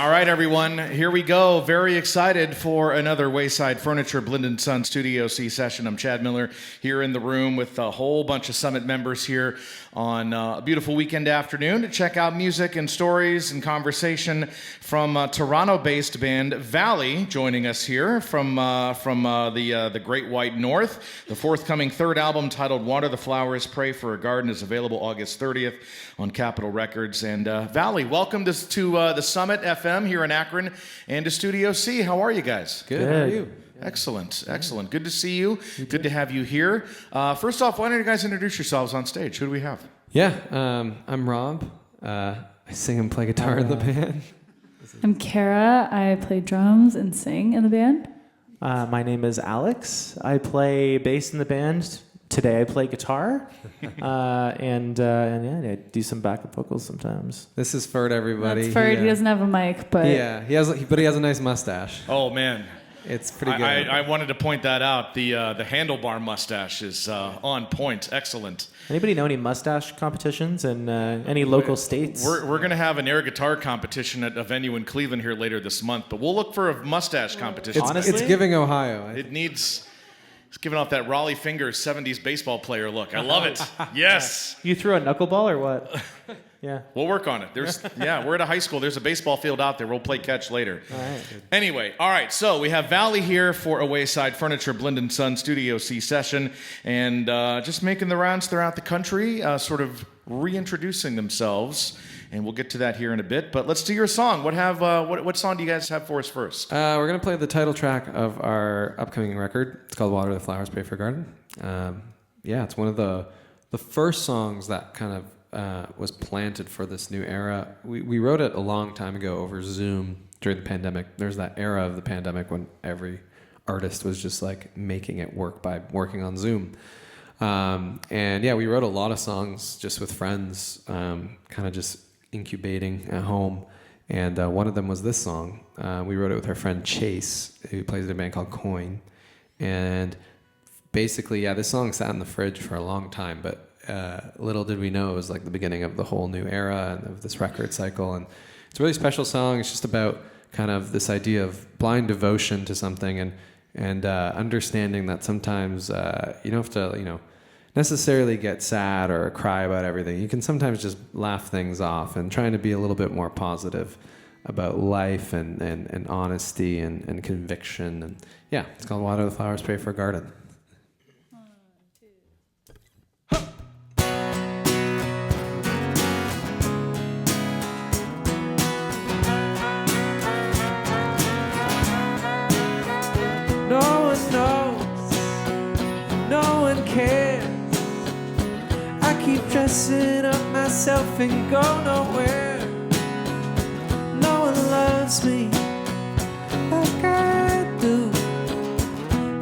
All right, everyone, here we go. Very excited for another Wayside Furniture Blend & Son Studio C session. I'm Chad Miller here in the room with a whole bunch of Summit members here on a beautiful weekend afternoon to check out music and stories and conversation from Toronto-based band Valley, joining us here from the Great White North. The forthcoming third album titled Water the Flowers, Pray for a Garden is available August 30th on Capitol Records. And Valley, welcome to the Summit FM here in Akron and to Studio C. How are you guys? Good. How are you? Excellent. Good to see you. Good to have you here. First off, why don't you guys introduce yourselves on stage? Who do we have? Yeah, I'm Rob. I sing and play guitar in the band. I'm Kara. I play drums and sing in the band. My name is Alex. I play bass in the band. Today I play guitar, and I do some backup vocals sometimes. This is Ferd, everybody. That's Ferd. He doesn't have a mic, but yeah, he has a nice mustache. Oh man, it's pretty good. I wanted to point that out. The handlebar mustache is on point. Excellent. Anybody know any mustache competitions in any local states? We're going to have an air guitar competition at a venue in Cleveland here later this month, but we'll look for a mustache competition. It's giving Ohio. It's giving off that Raleigh Fingers 70s baseball player look. I love it. Yes. You threw a knuckleball or what? Yeah. We'll work on it. We're at a high school. There's a baseball field out there. We'll play catch later. All right. Anyway, all right. So we have Valley here for a Wayside Furniture Blend & Son Studio C session, and just making the rounds throughout the country, sort of reintroducing themselves. And we'll get to that here in a bit. But let's do your song. What song do you guys have for us first? We're going to play the title track of our upcoming record. It's called Water the Flowers, Pray for a Garden. It's one of the first songs that kind of was planted for this new era. We wrote it a long time ago over Zoom during the pandemic. There's that era of the pandemic when every artist was just like making it work by working on Zoom. We wrote a lot of songs just with friends, kind of just incubating at home, and one of them was this song. We wrote it with our friend Chase, who plays in a band called Coin, and basically, this song sat in the fridge for a long time, but little did we know it was like the beginning of the whole new era and of this record cycle, and it's a really special song. It's just about kind of this idea of blind devotion to something and understanding that sometimes you don't have to, necessarily get sad or cry about everything. You can sometimes just laugh things off and trying to be a little bit more positive about life and honesty and conviction. And it's called Water the Flowers, Pray for a Garden. 1, 2. No one knows, no one cares. I keep dressing up myself and go nowhere. No one loves me like I do.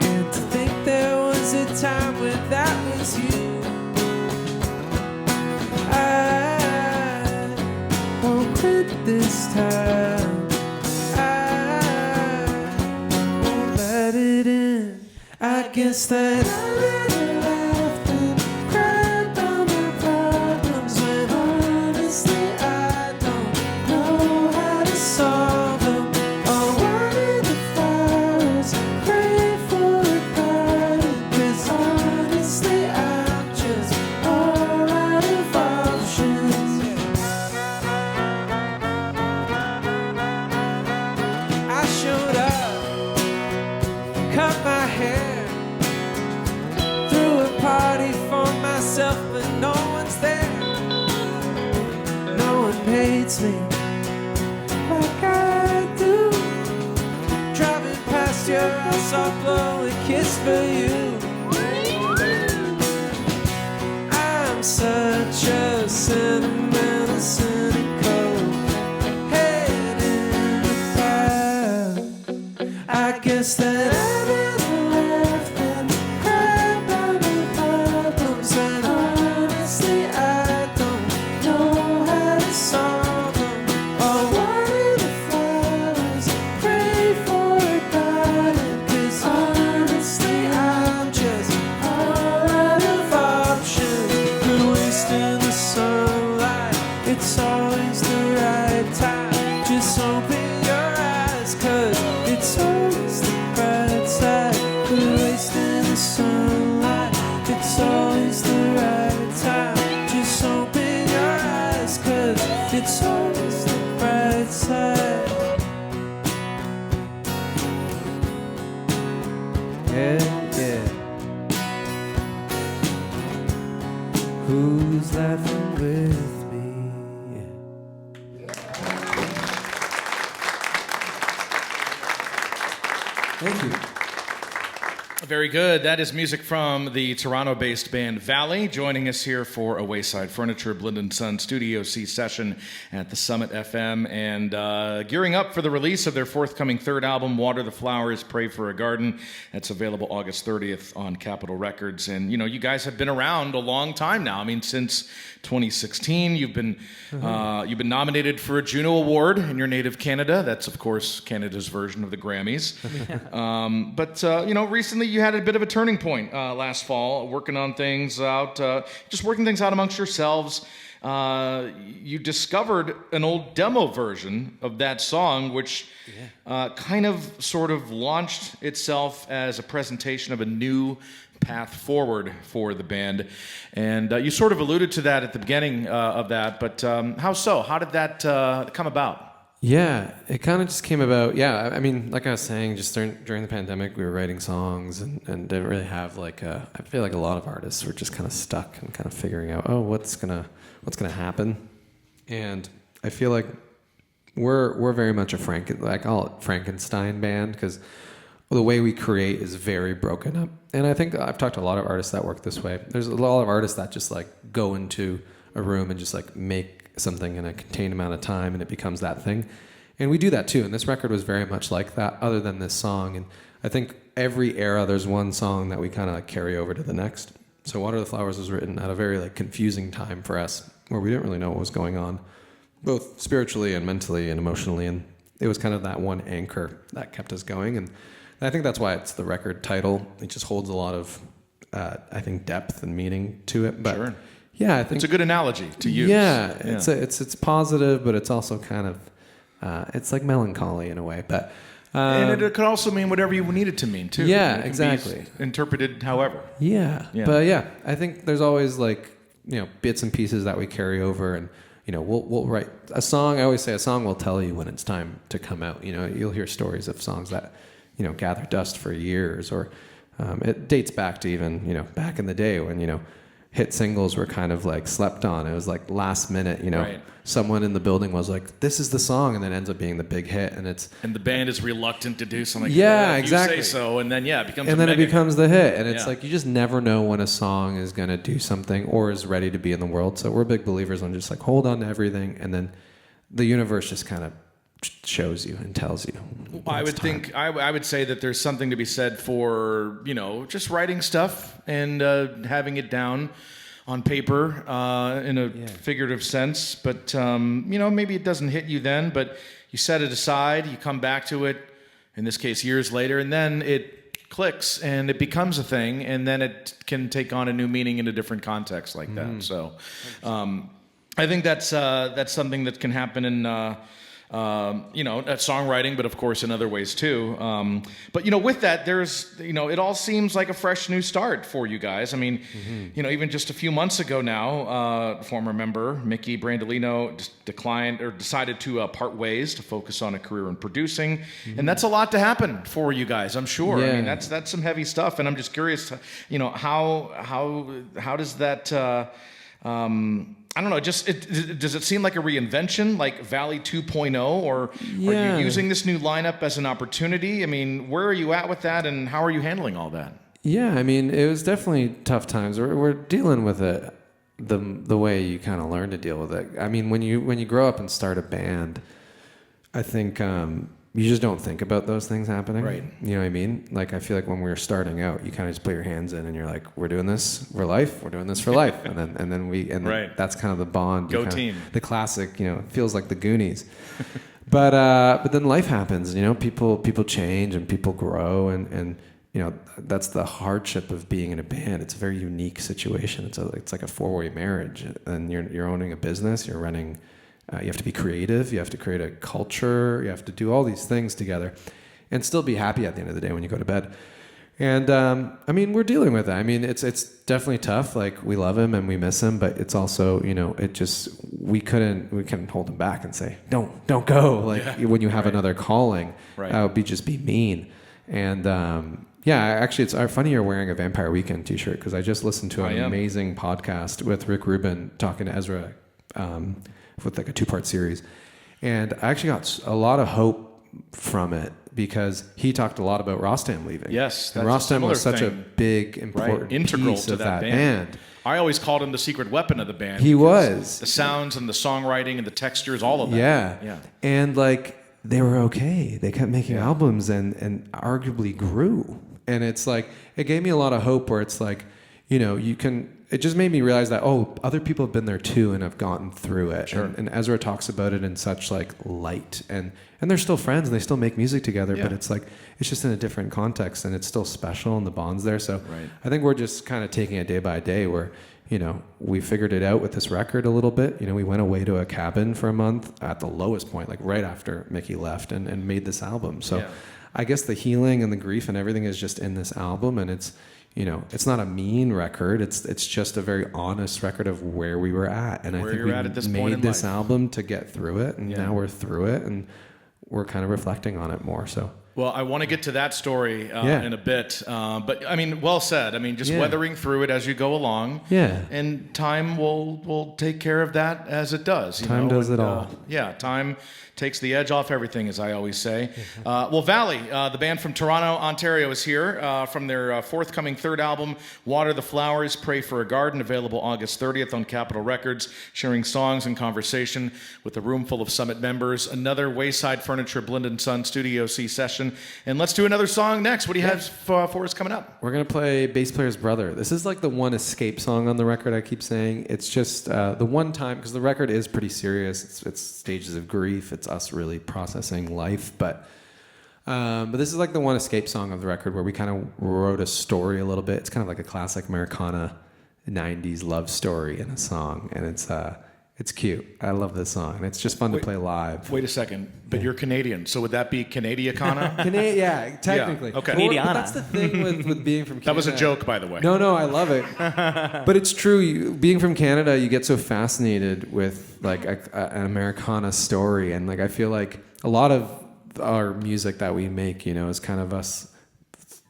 And to think there was a time when that was you. I won't quit this time. I won't let it in. I guess that I really laughed and cried about my problems when honestly I don't know how to solve them. Oh, water the flowers, pray for a garden, 'cause honestly I'm just all out of options. I showed up, cut my hair, threw a party for myself, but no one's there. No one hates me like I do. Driving past your house, I'll blow a kiss for you. I'm such a sentimental, cynical head in the cloud. I guess that I really laughed and cried about my problems, and honestly I don't know how to solve them. Oh, water the flowers, pray for a garden, 'cause honestly I'm just all out of options. Good waste in the sunlight, it's always the right time. Just hoping Who's laughing with me? Thank you. Very good. That is music from the Toronto-based band Valley, joining us here for a Wayside Furniture Blind & Son Studio C session at the Summit FM, and gearing up for the release of their forthcoming third album, Water the Flowers, Pray for a Garden. That's available August 30th on Capitol Records. And, you know, you guys have been around a long time now. I mean, since 2016, you've been nominated for a Juno Award in your native Canada. That's, of course, Canada's version of the Grammys. But you know, recently you had a bit of a turning point last fall, working on things out, just working things out amongst yourselves. You discovered an old demo version of that song, which kind of sort of launched itself as a presentation of a new path forward for the band. And you sort of alluded to that at the beginning of that, but how so? How did that come about? Yeah, it kind of just came about. Yeah, I mean, like I was saying, just during the pandemic, we were writing songs and didn't really have like I feel like a lot of artists were just kind of stuck and kind of figuring out, oh, what's gonna happen. And I feel like we're very much I call it Frankenstein band, because the way we create is very broken up. And I think I've talked to a lot of artists that work this way. There's a lot of artists that just like go into a room and just like make something in a contained amount of time and it becomes that thing. And we do that too. And this record was very much like that, other than this song. And I think every era there's one song that we kind of like carry over to the next. So Water the Flowers was written at a very like confusing time for us, where we didn't really know what was going on, both spiritually and mentally and emotionally. And it was kind of that one anchor that kept us going. And I think that's why it's the record title. It just holds a lot of, I think, depth and meaning to it. But sure. Yeah, I think it's a good analogy to use. Yeah, it's positive, but it's also kind of it's like melancholy in a way. But and it could also mean whatever you need it to mean too. Yeah, it can exactly. Be interpreted however. Yeah. But yeah, I think there's always like, you know, bits and pieces that we carry over, and you know, we'll write a song. I always say a song will tell you when it's time to come out. You know, you'll hear stories of songs that, you know, gather dust for years, or it dates back to even, you know, back in the day when, you know, hit singles were kind of like slept on. It was like last minute, you know, right. Someone in the building was like, this is the song, and then ends up being the big hit. And the band is reluctant to do something. Yeah, if exactly. You say so, and then it becomes it becomes the hit. And it's Yeah. like, you just never know when a song is going to do something or is ready to be in the world. So we're big believers on just like hold on to everything, and then the universe just kind of shows you and tells you. I would say that there's something to be said for, you know, just writing stuff and having it down on paper in a figurative sense. But, you know, maybe it doesn't hit you then, but you set it aside, you come back to it, in this case years later, and then it clicks and it becomes a thing, and then it can take on a new meaning in a different context like that. So I think that's something that can happen in you know, at songwriting, but of course in other ways too. But you know, with that, there's, you know, it all seems like a fresh new start for you guys. I mean, you know, even just a few months ago now, former member Mickey Brandolino decided to part ways to focus on a career in producing, and that's a lot to happen for you guys, I'm sure. Yeah. I mean, that's some heavy stuff, and I'm just curious, you know, how does that I don't know, does it seem like a reinvention, like Valley 2.0, or are you using this new lineup as an opportunity? I mean, where are you at with that, and how are you handling all that? Yeah, I mean, it was definitely tough times. We're dealing with it the way you kind of learn to deal with it. I mean, when you grow up and start a band, I think you just don't think about those things happening. Right. You know what I mean? Like, I feel like when we were starting out, you kind of just put your hands in and you're like, we're doing this for life. We're doing this for life. And then Right. that's kind of the bond. Go team. The classic, you know, it feels like the Goonies. But then life happens, you know, people change and people grow, and you know, that's the hardship of being in a band. It's a very unique situation. It's like a four-way marriage, and you're owning a business, you're running. You have to be creative. You have to create a culture. You have to do all these things together, and still be happy at the end of the day when you go to bed. And I mean, we're dealing with that. I mean, it's definitely tough. Like, we love him and we miss him, but it's also, you know, we couldn't hold him back and say, don't go. Like, when you have another calling, Right. that would just be mean. And Yeah, actually, it's funny you're wearing a Vampire Weekend t-shirt because I just listened to an amazing podcast with Rick Rubin talking to Ezra with like a 2-part series. And I actually got a lot of hope from it because he talked a lot about Rostam leaving. Yes, and that's Rostam was such a thing. big, important Integral piece to of that that band. band. I always called him the secret weapon of the band. He because was. The sounds and the songwriting and the textures, all of that. Yeah. And like they were okay. They kept making albums and arguably grew. And it's like, it gave me a lot of hope where it's like, it just made me realize that, other people have been there too and have gotten through it. Sure. And Ezra talks about it in such like light and they're still friends and they still make music together, but it's like, it's just in a different context and it's still special and the bond's there. So I think we're just kind of taking it day by day where, we figured it out with this record a little bit. We went away to a cabin for a month at the lowest point, like right after Mickey left and made this album. So I guess the healing and the grief and everything is just in this album, and it's not a mean record. It's just a very honest record of where we were at, and Where I think you're we at this point made in this life. album to get through it, and now we're through it, and we're kind of reflecting on it more. So. Well, I want to get to that story in a bit, but I mean, well said. I mean, just weathering through it as you go along. Yeah. And time will take care of that as it does. Time does it all. Time takes the edge off everything, as I always say. Well, Valley, the band from Toronto, Ontario, is here from their forthcoming third album, Water the Flowers, Pray for a Garden, available August 30th on Capitol Records, sharing songs and conversation with a room full of Summit members. Another Wayside Furniture Blend & Son Studio C session. And let's do another song next. What do you have for us coming up? We're going to play Bass Player's Brother. This is like the one escape song on the record, I keep saying. It's just the one time, because the record is pretty serious. It's stages of grief. It's us really processing life. But this is like the one escape song of the record where we kind of wrote a story a little bit. It's kind of like a classic Americana 90s love story in a song. And it's cute. I love this song. And it's just fun to play live. Wait a second. But you're Canadian, so would that be Canadiacana? Yeah, technically. Yeah, okay. Canadiana. But that's the thing with being from Canada. That was a joke, by the way. No, I love it. But it's true. Being from Canada, you get so fascinated with like an Americana story, and like I feel like a lot of our music that we make, is kind of us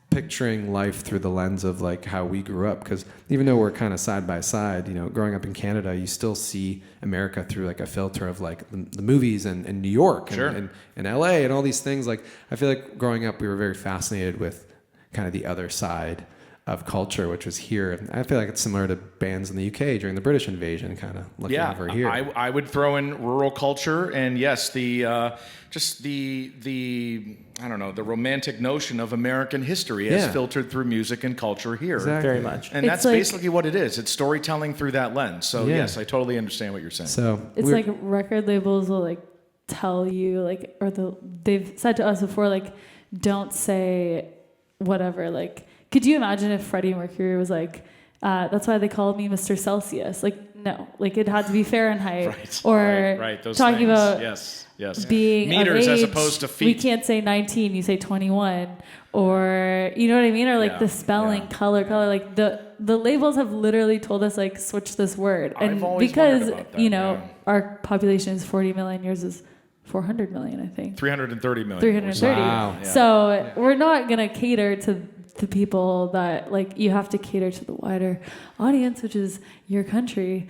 picturing life through the lens of like how we grew up. Because even though we're kind of side by side, growing up in Canada, you still see America through like a filter of like the movies and New York and LA and all these things. Like I feel like growing up, we were very fascinated with kind of the other side of culture, which was here. And I feel like it's similar to bands in the UK during the British invasion, kind of looking over here. I would throw in rural culture, and yes, the I don't know, the romantic notion of American history as filtered through music and culture here. Exactly. Very much. And that's basically what it is. It's storytelling through that lens. So yes, I totally understand what you're saying. So It's like record labels will like tell you like, they've said to us before, like, don't say whatever. Like, could you imagine if Freddie Mercury was like, that's why they called me Mr. Celsius? Like, no, like it had to be Fahrenheit right. Those talking things. about yes. being meters of age, as opposed to feet. We can't say 19, you say 21, or you know what I mean, or like the spelling, color. Like the labels have literally told us like switch this word, and I've always because wondered about that, our population is 40 million, yours is 400 million, I think. 330 million. 330. Wow. So we're not gonna cater to the people that like you have to cater to the wider audience, which is your country.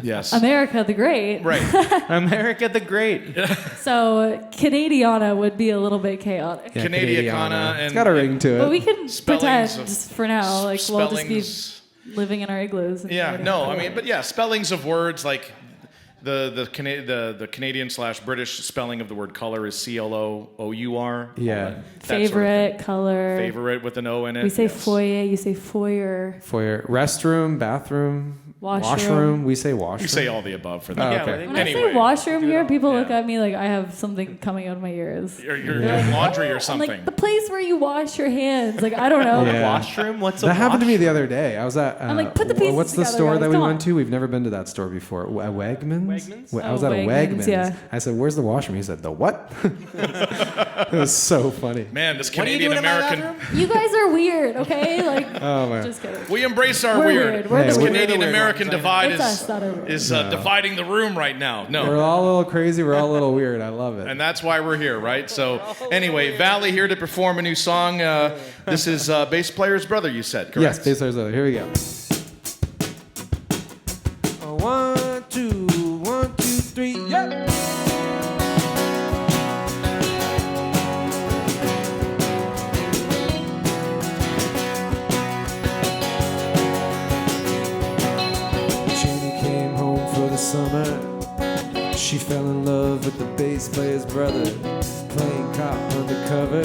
Yes. America the Great. Right. America the Great. So Canadiana would be a little bit chaotic. Yeah, Canadiacana. It's got a ring to it. But we can Spellings pretend of- just for now, like we'll just spellings. be living in our igloos. And Yeah, writing no, the I mean, word. but yeah, spellings of words like the Canadian/British spelling of the word color is CLOOUR. Yeah. favorite color. Favorite with an O in it. We say yes. foyer. You say foyer. Foyer, restroom, bathroom, Washroom. We say washroom. You say all the above for that. Oh, Yeah, okay. When Anyway. I say washroom here, people Yeah. look at me like I have something coming out of my ears. Your laundry or I'm something. like the place where you wash your hands. Like I don't know. Yeah. Washroom? What's a That happened to me washroom? the other day. I was at. I'm like, put the pieces What's the together, store guys, that we come went on. to? We've never been to that store before. Wegmans? Wegmans? I was Oh, at a Wegmans, Wegmans. yeah. I said, "Where's the washroom?" He said, "The what?" It was so funny. Man, this What are you doing in my Canadian-American... You guys are weird, okay? Like, Oh man. just kidding. We embrace our We're weird. weird. We're Hey, the we're weird. the weird American divide It's us, not everyone. is dividing the room right now. No. We're all a little crazy. We're all a little weird. I love it. And that's why we're here, right? So anyway, Valley here to perform a new song. This is bass player's brother, you said, correct? Yes, bass player's brother. Here we go. 1, 2, 1, 2, 3, yeah. Jenny came home for the summer. She fell in love with the bass player's brother, playing cop undercover.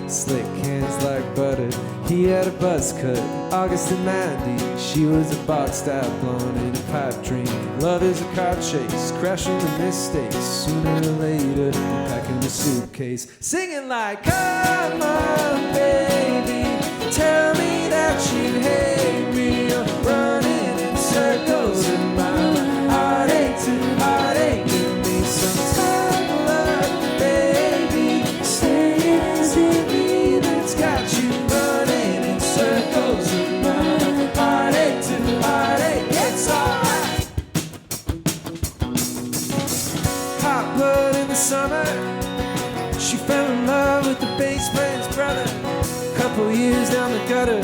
Slick hands like butter. He had a buzz cut, August of 90. She was a boxed-out blonde in a pipe dream. Love is a car chase, crashing the mistakes. Sooner or later, you're packing a suitcase, singing like, come on, baby, tell me that you hate me. You're running in circles in my mind. Heartache to heartache, give me some time, love, baby. Say it's me that's got you running in circles in my mind. Heartache to heartache, it's alright. Hot blood in the summer. She fell in love with the bass player's brother. Couple years down the gutter.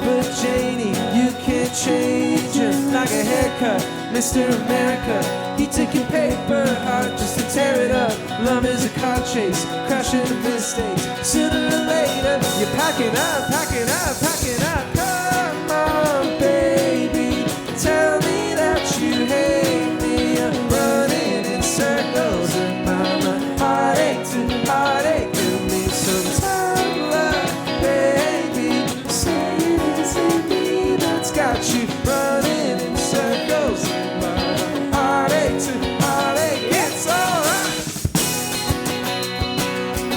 But Janie, you can't change her. Like a haircut, Mr. America. He took your paper heart just to tear it up. Love is a car chase, crashing the mistakes. Sooner or later, you're packing up, packing up, packing up. Come on, baby, tell me that you hate me. I'm running in circles in my mind. Heartache to heartache, give me some time, love, baby. Say it's me that's got you running in circles in my mind. Heartache to heartache, it's alright.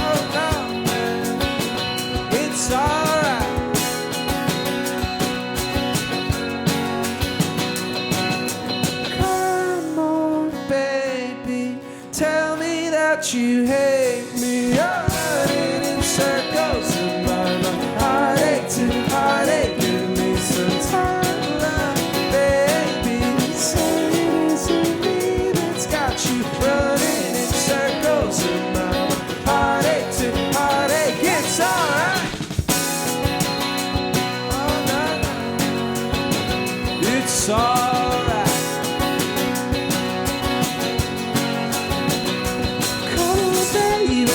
Oh no, it's alright. Come on, baby, tell me that you hate me. You're running in circles in my mind. Heartache to heartache, give me some time, love, baby. Say it's me that's got you running in circles in my mind. Heartache to heartache, it's alright. Oh no, it's alright. Come on, baby.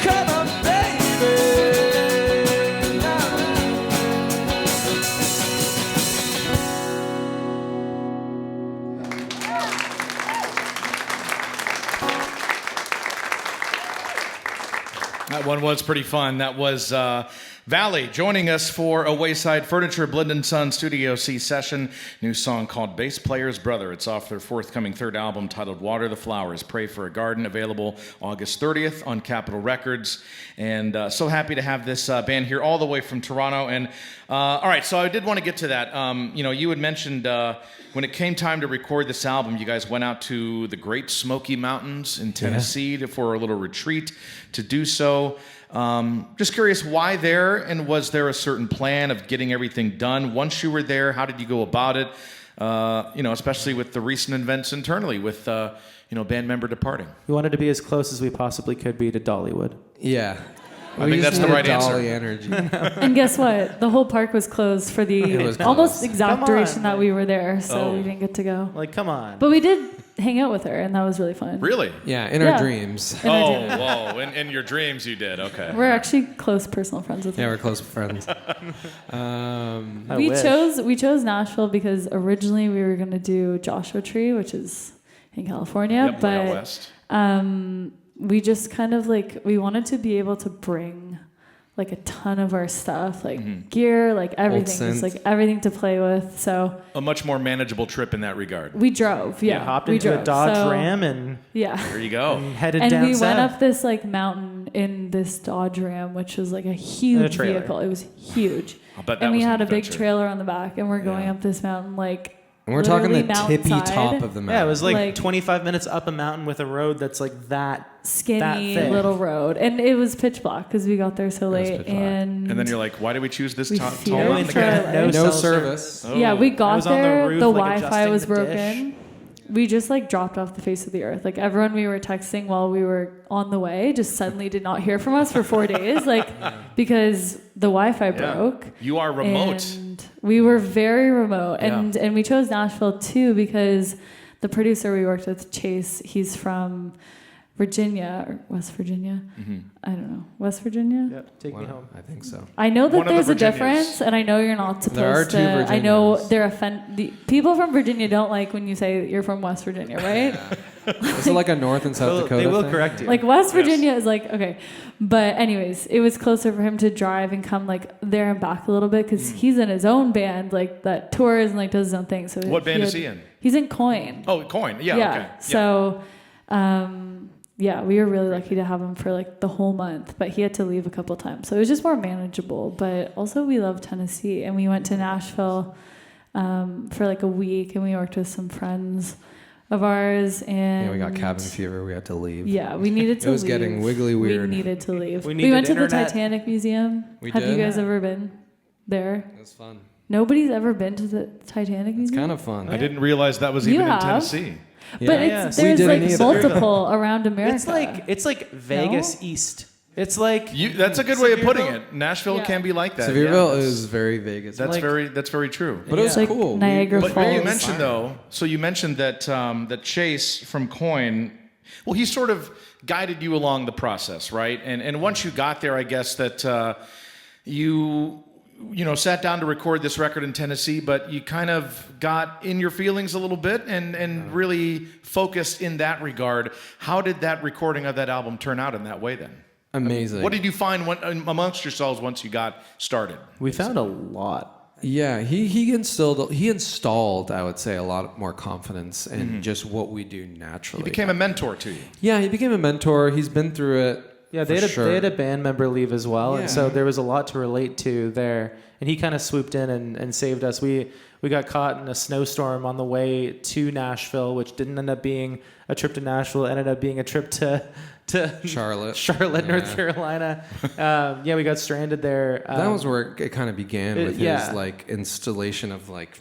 Come on, baby. That one was pretty fun. That was Valley joining us for a Wayside Furniture Blend & Son Studio C session. New song called Bass Player's Brother. It's off their forthcoming third album titled Water the Flowers, Pray for a Garden, available August 30th on Capitol Records. And so happy to have this band here all the way from Toronto. And all right, so I did want to get to that. You had mentioned when it came time to record this album, you guys went out to the Great Smoky Mountains in Tennessee for a little retreat to do so. Just curious, why there, and was there a certain plan of getting everything done once you were there? How did you go about it? Especially with the recent events internally with band member departing. We wanted to be as close as we possibly could be to Dollywood. Yeah. I think that's the right answer. Dolly energy. And guess what? The whole park was closed for the was almost closed. exact Come on, duration that like- we were there, so Oh. we didn't get to go. Like, come on. But we did hang out with her, and that was really fun. Really? Yeah, in Yeah. our dreams. In our Oh, dream. whoa. In your dreams you did. Okay. We're actually close personal friends with Yeah, her. we're close friends. I We wish. chose Nashville because originally we were going to do Joshua Tree, which is in California, Yep, way out but west. we just kind of we wanted to be able to bring like a ton of our stuff, like gear, like everything, just synth. like everything to play with. So A much more manageable trip in that regard. we drove, yeah. Hopped we into drove. a Dodge So, Ram and Yeah. There you go. headed And down we south. went up this like mountain in this Dodge Ram, which was like a huge trailer. vehicle. It was huge. I'll bet that And we was an had a big adventure. trailer on the back, and we're going Yeah. up this mountain like And we're talking the literally tippy mountainside. top of the mountain. Yeah, it was like, Like- 25 minutes up a mountain with a road that's like that Skinny thick. little road, and it was pitch black because we got there so was late. pitch black. And And then you're like, why did we choose this We tall feared mountain for again? our No lives. no cell service. Oh. Yeah, we I got was on the there. roof, The like, Wi-Fi adjusting was the dish. broken. We just like dropped off the face of the earth. Like everyone we were texting while we were on the way just suddenly did not hear from us for 4 days, like because the Wi-Fi Yeah. broke. You are remote. And we were very remote, Yeah. and we chose Nashville too because the producer we worked with, Chase, he's from Virginia or West Virginia. I don't know, West Virginia. Yep, take me home. I think so. I know that One of the there's a Virginias. difference, and I know you're not supposed There are to. two I know Virginias. they're people from Virginia don't like when you say that you're from West Virginia, right? Is it like a North and South Dakota They will thing? correct you. Like West Virginia is like okay, but anyways, it was closer for him to drive and come like there and back a little bit because he's in his own band like that tours and like does his own thing. So What band is he in? He's in Coin. Oh, Coin. Yeah. Okay. So, yeah, we were really lucky to have him for like the whole month, but he had to leave a couple times, so it was just more manageable. But also, we love Tennessee, and we went to Nashville for like a week, and we worked with some friends of ours. And Yeah, we got cabin fever. We had to leave. Yeah, we needed to. It was leave. getting wiggly weird. We needed to leave. We We needed went to internet. the Titanic Museum. We Have you did? guys ever been there? It was fun. Nobody's ever been to the Titanic It's Museum. kind of fun. I didn't realize that was You even have. in Tennessee. Yeah. But Yeah. it's We there's didn't like either. multiple around America. It's like Vegas East. It's like That's a good way of putting Sevierville? it. Nashville Yeah. can be like that. Sevierville yeah. is very Vegas. That's like- very true. but it was like cool. Niagara But Falls. you mentioned though, so you mentioned that that Chase from Coin, well, he sort of guided you along the process, right? And once you got there, I guess that you know sat down to record this record in Tennessee, but you kind of got in your feelings a little bit and really focused in that regard. How did that recording of that album turn out in that way then? Amazing. What did you find amongst yourselves once you got started? we found a lot. Yeah, he installed, I would say, a lot more confidence in just what we do naturally. He became a mentor to you. Yeah, he became a mentor. He's been through it. Yeah, they for had a band member leave as well, Yeah. and so there was a lot to relate to there. And he kind of swooped in and saved us. We got caught in a snowstorm on the way to Nashville, which didn't end up being a trip to Nashville. It ended up being a trip to Charlotte. Charlotte, Yeah. North Carolina. Yeah, we got stranded there. That was where it kind of began with yeah. his like installation of like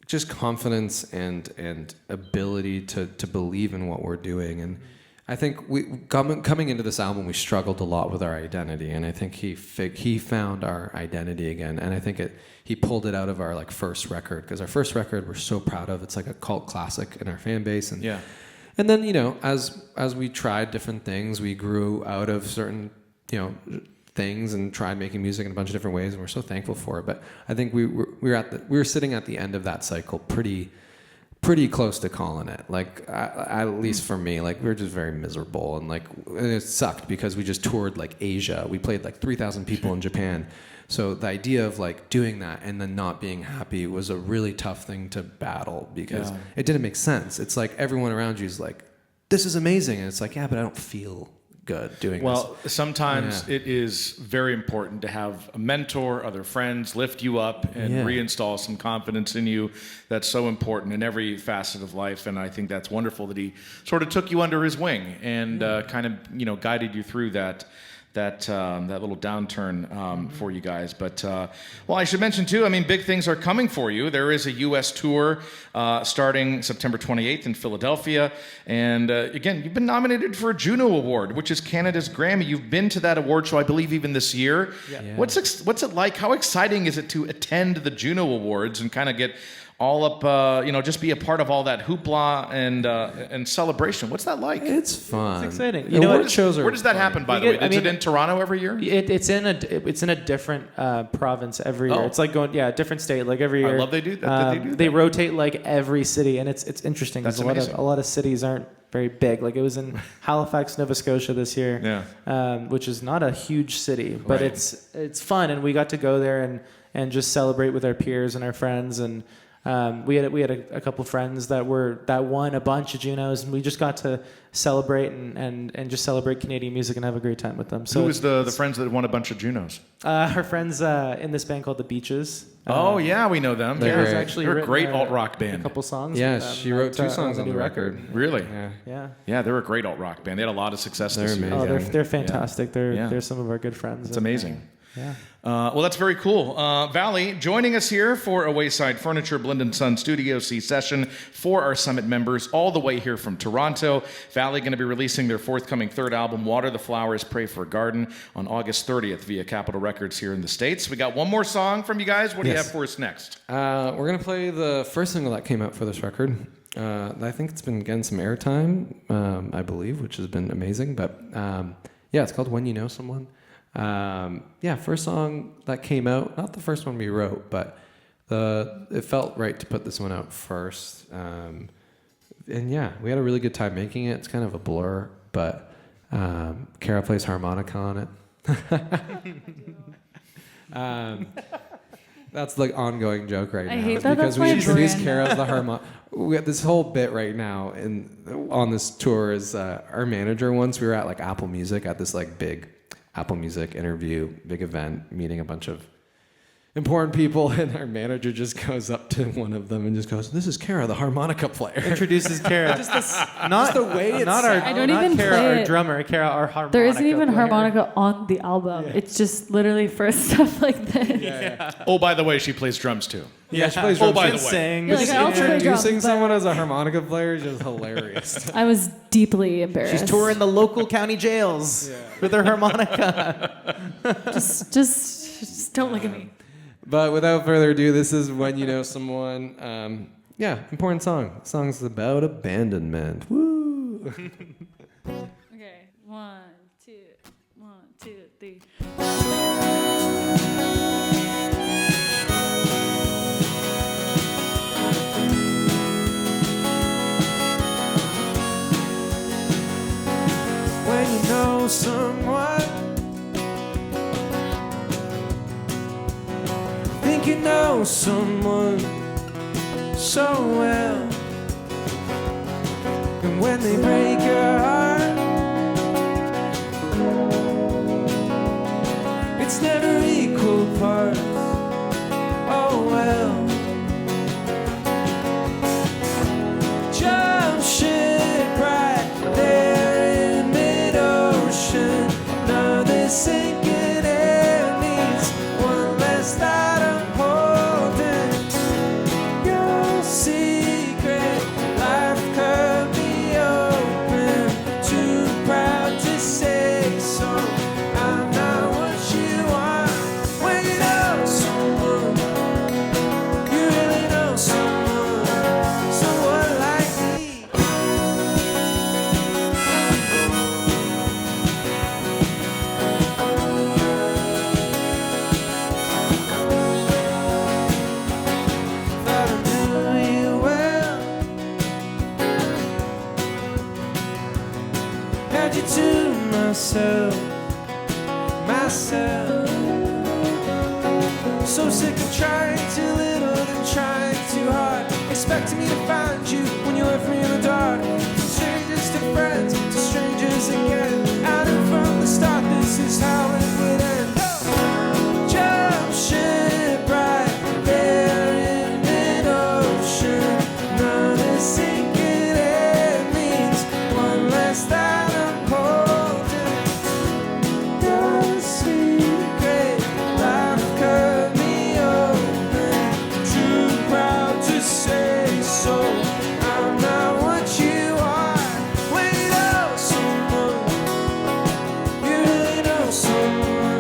just confidence and ability to believe in what we're doing. And I think coming into this album, we struggled a lot with our identity, and I think he found our identity again. And I think he pulled it out of our like first record, because our first record we're so proud of. It's like a cult classic in our fan base, and Yeah. and then as we tried different things, we grew out of certain things and tried making music in a bunch of different ways, and we're so thankful for it. But I think we were sitting at the end of that cycle pretty close to calling it. Like at least for me, like we were just very miserable, and it sucked because we just toured like Asia. We played like 3,000 people in Japan. So the idea of like doing that and then not being happy was a really tough thing to battle, because it didn't make sense. It's like everyone around you is like, this is amazing, and it's like, yeah, but I don't feel good doing this. Well, sometimes Yeah. it is very important to have a mentor, other friends lift you up and Yeah. reinstall some confidence in you. That's so important in every facet of life, and I think that's wonderful that he sort of took you under his wing and kind of guided you through that little downturn for you guys. But well, I should mention too, I mean, big things are coming for you. There is a U.S. tour starting September 28th in Philadelphia, and again, you've been nominated for a Juno Award, which is Canada's Grammy. You've been to that award show, I believe, even this year. Yeah. What's it like? How exciting is it to attend the Juno Awards and kind of get all up, just be a part of all that hoopla and celebration? What's that like? it's fun. It's exciting. The You know award what? shows are Where does that fun. happen, by You the way? get- I Is it mean- in Toronto every year? It's in a different province every year. Oh. It's like different state like every year. I love they do that. They rotate like every city, and it's interesting That's because amazing. a lot of cities aren't very big. Like it was in Halifax, Nova Scotia this year, which is not a huge city, but Right. it's fun, and we got to go there and just celebrate with our peers and our friends, and we had a couple friends that won a bunch of Junos, and we just got to celebrate and just celebrate Canadian music and have a great time with them. So Who was the friends that won a bunch of Junos? Our friends in this band called The Beaches. Oh yeah, we know them. They're Yeah, great. Actually they're a written great alt rock a band. couple songs. Yeah, with them she wrote 2 songs on the new record. Really? Yeah. Yeah. Yeah, they're a great alt rock band. They had a lot of success this They're year. amazing. Oh, they're fantastic. Yeah. They're some of our good friends. It's amazing. Yeah. Well, that's very cool. Valley, joining us here for a Wayside Furniture Blend & Son Studio C session for our Summit members, all the way here from Toronto. Valley going to be releasing their forthcoming 3rd album, Water the Flowers, Pray for a Garden, on August 30th via Capitol Records here in the States. We got one more song from you guys. What do you have for us next? We're going to play the first single that came out for this record. I think it's been getting some airtime, I believe, which has been amazing. But yeah, it's called When You Know Someone. First song that came out, not the first one we wrote, but it felt right to put this one out first. And yeah, we had a really good time making it. It's kind of a blur, but Kara plays harmonica on it. That's the ongoing joke right now. I hate is that. because That's we my introduced brand. Kara as the harmonica. We have this whole bit right now on this tour is our manager. Once we were at like Apple Music at this like big Apple Music interview, big event, meeting a bunch of important people, and our manager just goes up to one of them and just goes, "This is Kara, the harmonica player." Introduces Kara. Not the way it's not our. I don't not even Kara, play our it. drummer. Kara, our harmonica. There isn't even player. harmonica on the album. It's just literally for stuff like this. Oh, by the way, she plays drums too. Yeah, she plays Oh, drums. by too. the way. Sing, You're like, I also play drums, Introducing but- someone as a harmonica player is just hilarious. I was deeply embarrassed. she's touring the local county jails with her harmonica. Just don't look at me. But without further ado, this is When You Know Someone. Important song. The song's about abandonment. Woo! Okay, 1, 2, 3. When you know someone, think you know someone so well, and when they break your heart, it's never equal parts. Oh well. Jump ship right there in mid-ocean. Another sinking air needs one less that I'm holding. Your secret life cut me open. Too proud to say so. I'm not what you want. When you know someone, you really know someone, someone like me. Thought I knew you well, had you to myself. So sick of trying too little and trying too hard, expecting me to find you when you left me in the dark. From strangers to friends to strangers again. I knew from the start this is how it would end. Jump ship right there in mid-ocean. Another sinking air means one less that I'm holding. Your secret life cut me open. Too proud to say so. I'm not what you are. When you know someone, you really know someone.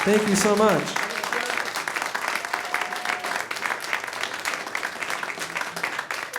Thank you so much.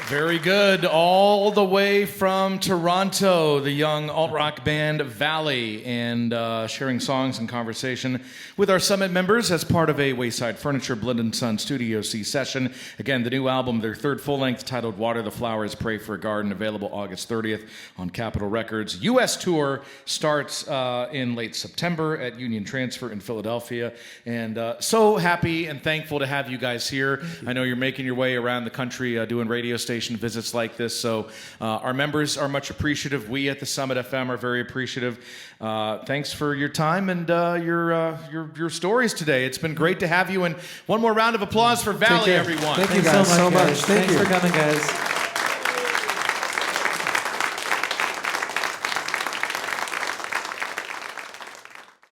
Very good. All the way from Toronto, the young alt-rock band Valley, and sharing songs and conversation with our Summit members as part of a Wayside Furniture Blend & Son Studio C session. Again, the new album, their third full-length, titled Water the Flowers, Pray for a Garden, available August 30th on Capitol Records. U.S. tour starts in late September at Union Transfer in Philadelphia. And so happy and thankful to have you guys here. I know you're making your way around the country doing radio station visits like this, so our members are much appreciative. We at the Summit FM are very appreciative. Thanks for your time and your stories today. It's been great to have you, and one more round of applause for Valley, everyone. Thank you guys so much. Thanks for coming, guys.